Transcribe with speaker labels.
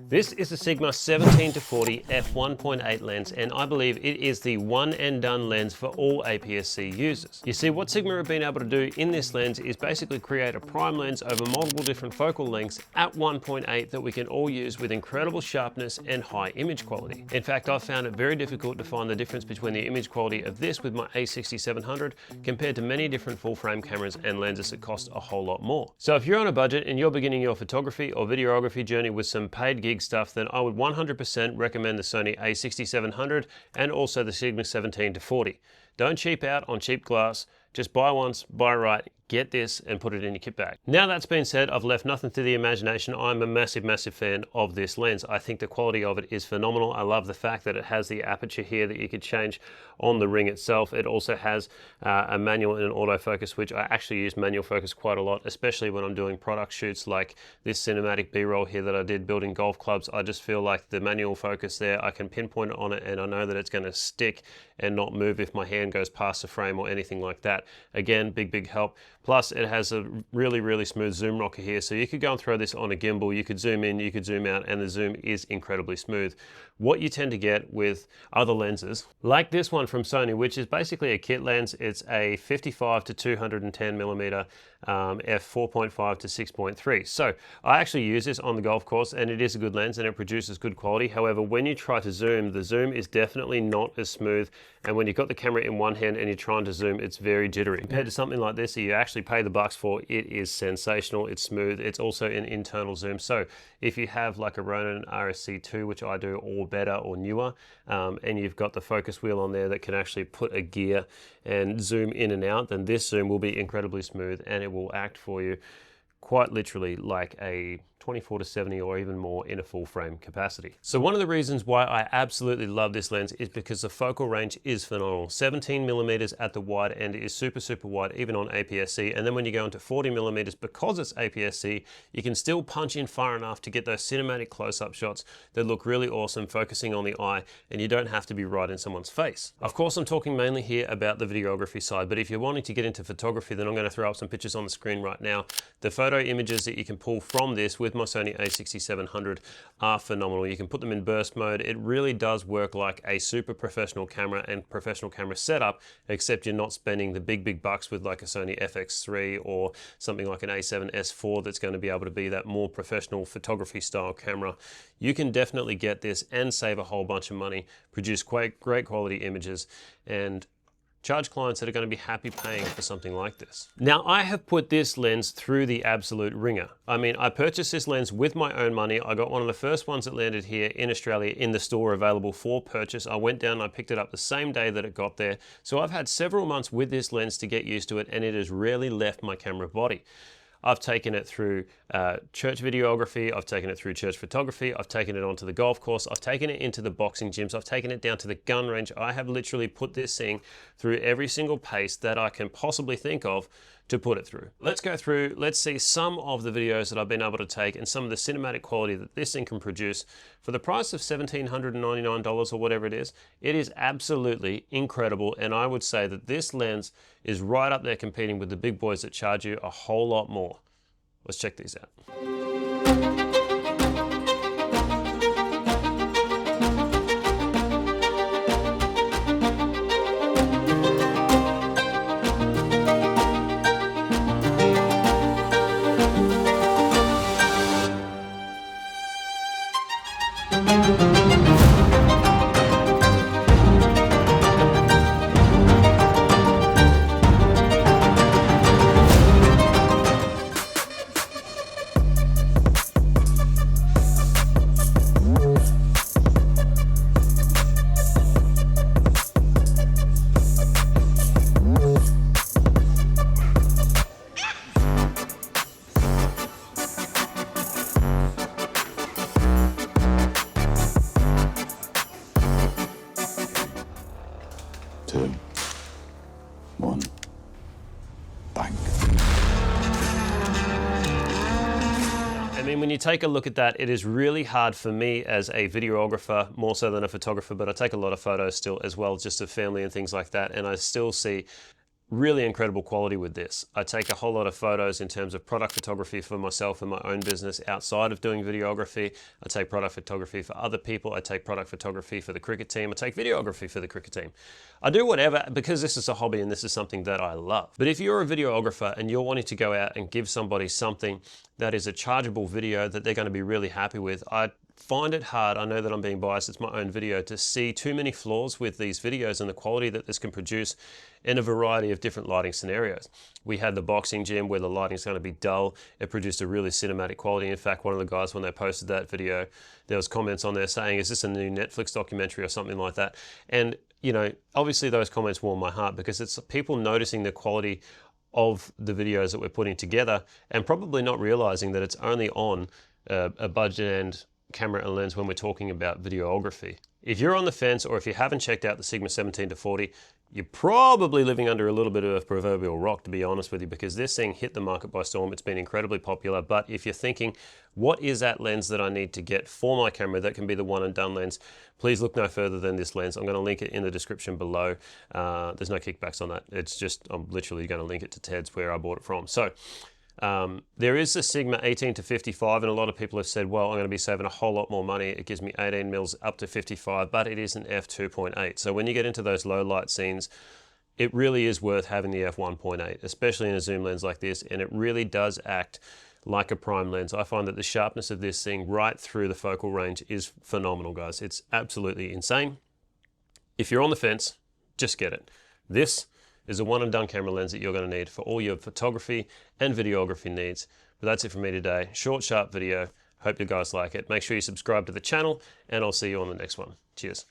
Speaker 1: This is the Sigma 17-40 f1.8 lens, and I believe it is the one and done lens for all APS-C users. You see, what Sigma have been able to do in this lens is basically create a prime lens over multiple different focal lengths at 1.8 that we can all use with incredible sharpness and high image quality. In fact, I've found it very difficult to find the difference between the image quality of this with my A6700 compared to many different full frame cameras and lenses that cost a whole lot more. So if you're on a budget and you're beginning your photography or videography journey with some paid gig stuff, then I would 100% recommend the Sony A6700 and also the Sigma 17-40. Don't cheap out on cheap glass. Just buy once, buy right, get this and put it in your kit bag. Now that's been said, I've left nothing to the imagination. I'm a massive, massive fan of this lens. I think the quality of it is phenomenal. I love the fact that it has the aperture here that you could change on the ring itself. It also has a manual and an autofocus, which I actually use manual focus quite a lot, especially when I'm doing product shoots like this cinematic B-roll here that I did building golf clubs. I just feel like the manual focus there, I can pinpoint it on it and I know that it's going to stick and not move if my hand goes past the frame or anything like that. Again, big help. Plus it has a really smooth zoom rocker here, so you could go and throw this on a gimbal, you could zoom in, you could zoom out, and the zoom is incredibly smooth. What you tend to get with other lenses, like this one from Sony, which is basically a kit lens, it's a 55 to 210 millimeter f4.5 to 6.3. So I actually use this on the golf course and it is a good lens and it produces good quality. However, when you try to zoom, the zoom is definitely not as smooth, and when you've got the camera in one hand and you're trying to zoom, it's very jittery. Compared to something like this that you actually pay the bucks for, it is sensational, it's smooth, it's also an internal zoom. So if you have like a Ronin RSC2, which I do, or better or newer, and you've got the focus wheel on there that can actually put a gear and zoom in and out, then this zoom will be incredibly smooth and it will act for you quite literally like a 24 to 70 or even more in a full frame capacity. So one of the reasons why I absolutely love this lens is because the focal range is phenomenal. 17 millimeters at the wide end is super wide, even on APS-C. And then when you go into 40 millimeters, because it's APS-C, you can still punch in far enough to get those cinematic close-up shots that look really awesome, focusing on the eye, and you don't have to be right in someone's face. Of course, I'm talking mainly here about the videography side, but if you're wanting to get into photography, then I'm going to throw up some pictures on the screen right now. The photo images that you can pull from this with my Sony A6700 are phenomenal. You can put them in burst mode. It really does work like a super professional camera and professional camera setup, except you're not spending the big bucks with like a Sony FX3 or something like an A7S4 that's going to be able to be that more professional photography style camera. You can definitely get this and save a whole bunch of money, produce great quality images, and charge clients that are going to be happy paying for something like this. Now, I have put this lens through the absolute ringer. I mean, I purchased this lens with my own money. I got one of the first ones that landed here in Australia in the store available for purchase. I went down and I picked it up the same day that it got there. So I've had several months with this lens to get used to it, and it has rarely left my camera body. I've taken it through church videography, I've taken it through church photography, I've taken it onto the golf course, I've taken it into the boxing gyms, I've taken it down to the gun range. I have literally put this thing through every single pace that I can possibly think of to put it through. Let's go through, let's see some of the videos that I've been able to take and some of the cinematic quality that this thing can produce. For the price of $1,799 or whatever it is absolutely incredible, and I would say that this lens is right up there competing with the big boys that charge you a whole lot more. Let's check these out.
Speaker 2: Two, one, bang.
Speaker 1: I mean, when you take a look at that, it is really hard for me as a videographer, more so than a photographer, but I take a lot of photos still as well, just of family and things like that, and I still see really incredible quality with this. I take a whole lot of photos in terms of product photography for myself and my own business outside of doing videography. I take product photography for other people. I take product photography for the cricket team. I take videography for the cricket team. I do whatever because this is a hobby and this is something that I love. But if you're a videographer and you're wanting to go out and give somebody something that is a chargeable video that they're going to be really happy with, I find it hard, I know that I'm being biased, it's my own video, to see too many flaws with these videos and the quality that this can produce in a variety of different lighting scenarios. We had the boxing gym where the lighting is going to be dull. It produced a really cinematic quality. In fact, one of the guys, when they posted that video, there was comments on there saying, is this a new Netflix documentary or something like that? And, you know, obviously those comments warm my heart because it's people noticing the quality of the videos that we're putting together and probably not realizing that it's only on a budget end camera and lens when we're talking about videography. If you're on the fence or if you haven't checked out the Sigma 17-40, you're probably living under a little bit of a proverbial rock, to be honest with you, because this thing hit the market by storm. It's been incredibly popular. But if you're thinking, what is that lens that I need to get for my camera that can be the one and done lens, please look no further than this lens. I'm going to link it in the description below. There's no kickbacks on that. It's just, I'm literally going to link it to Ted's where I bought it from. So there is a Sigma 18-55, and a lot of people have said, well, I'm going to be saving a whole lot more money. It gives me 18 mils up to 55, but it is an f2.8. So when you get into those low light scenes, it really is worth having the f1.8, especially in a zoom lens like this, and it really does act like a prime lens. I find that the sharpness of this thing right through the focal range is phenomenal, guys. It's absolutely insane. If you're on the fence, just get it. This is a one and done camera lens that you're going to need for all your photography and videography needs. But that's it for me today. Short, sharp video. Hope you guys like it. Make sure you subscribe to the channel and I'll see you on the next one. Cheers.